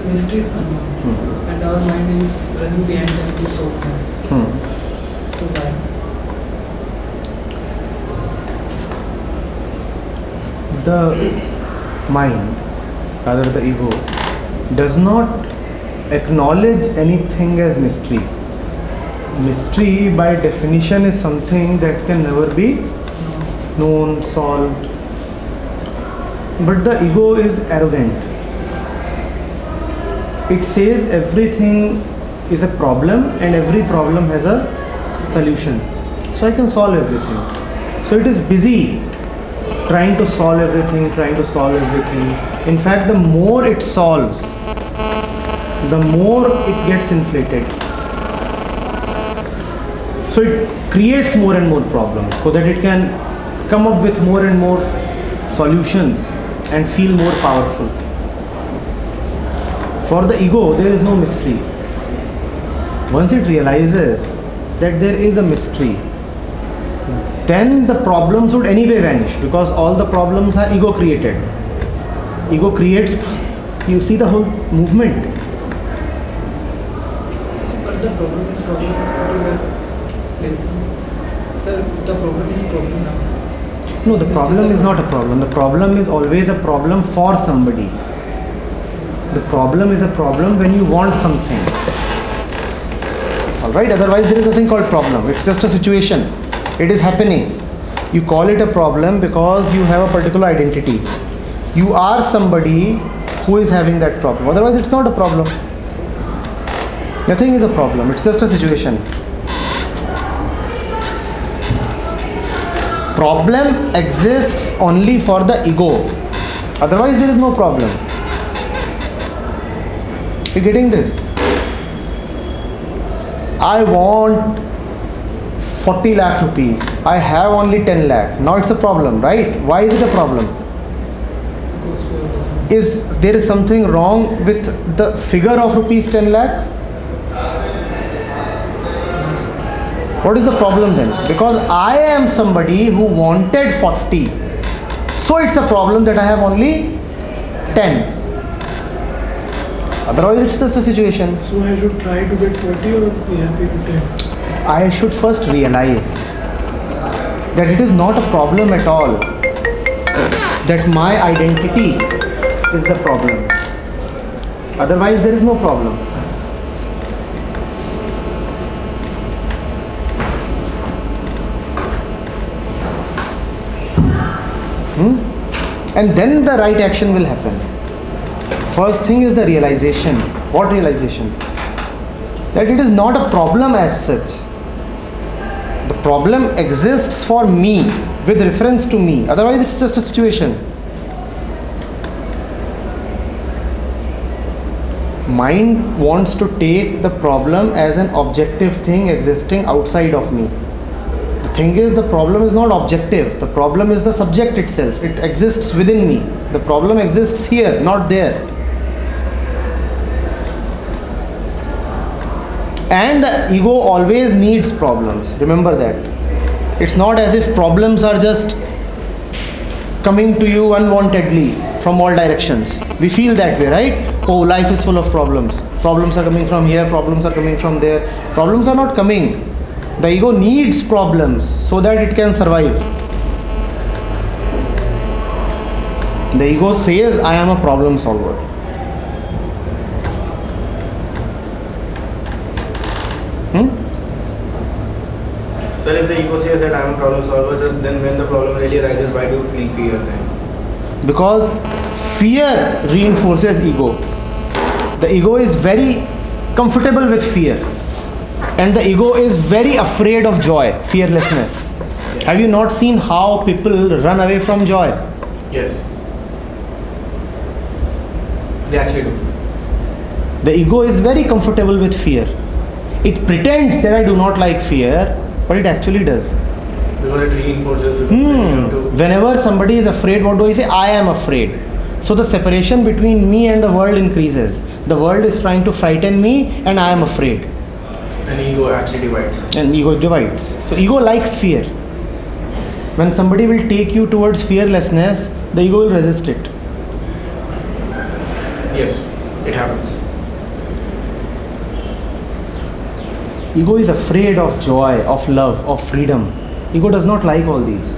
mysteries unknown, and our mind is running behind them to solve them. So why? The mind, rather the ego, does not acknowledge anything as mystery. Mystery by definition is something that can never be known, solved. But the ego is arrogant. It says everything is a problem and every problem has a solution. So I can solve everything. So it is busy trying to solve everything. In fact, the more it solves, the more it gets inflated. So it creates more and more problems so that it can come up with more and more solutions and feel more powerful. For the ego, there is no mystery. Once it realizes that there is a mystery, then the problems would anyway vanish, because all the problems are ego created. Ego creates, you see the whole movement. But the problem is problem. Sir, the problem is problem now. No, the problem is not a problem. The problem is always a problem for somebody. The problem is a problem when you want something. Alright, otherwise there is nothing called problem. It's just a situation. It is happening. You call it a problem because you have a particular identity. You are somebody who is having that problem. Otherwise it's not a problem. Nothing is a problem. It's just a situation. Problem exists only for the ego. Otherwise there is no problem. You getting this? I want 40 lakh rupees. I have only 10 lakh. Now it's a problem, right? Why is it a problem? Is there something wrong with the figure of rupees 10 lakh? What is the problem then? Because I am somebody who wanted 40. So it's a problem that I have only 10. Otherwise it's just a situation. So I should try to get 40 or be happy with 10? I should first realize that it is not a problem at all. That my identity is the problem. Otherwise there is no problem. And then the right action will happen. First thing is the realization. What realization? That it is not a problem as such. The problem exists for me, with reference to me. Otherwise it's just a situation. Mind wants to take the problem as an objective thing existing outside of me. The thing is, the problem is not objective. The problem is the subject itself. It exists within me. The problem exists here, not there. And the ego always needs problems. Remember that. It's not as if problems are just coming to you unwantedly from all directions. We feel that way, right? Oh, life is full of problems. Problems are coming from here, problems are coming from there. Problems are not coming. The ego needs problems so that it can survive. The ego says, I am a problem solver. Sir, if the ego says that I am a problem solver, then when the problem really arises, why do you feel fear then? Because fear reinforces ego. The ego is very comfortable with fear. And the ego is very afraid of joy, fearlessness. Yes. Have you not seen how people run away from joy? Yes. They actually do. The ego is very comfortable with fear. It pretends that I do not like fear, but it actually does. Because it reinforces. Whenever somebody is afraid, what do I say? I am afraid. So the separation between me and the world increases. The world is trying to frighten me and I am afraid. And ego actually divides. And ego divides. So ego likes fear. When somebody will take you towards fearlessness, the ego will resist it. Yes. It happens. Ego is afraid of joy, of love, of freedom. Ego does not like all these.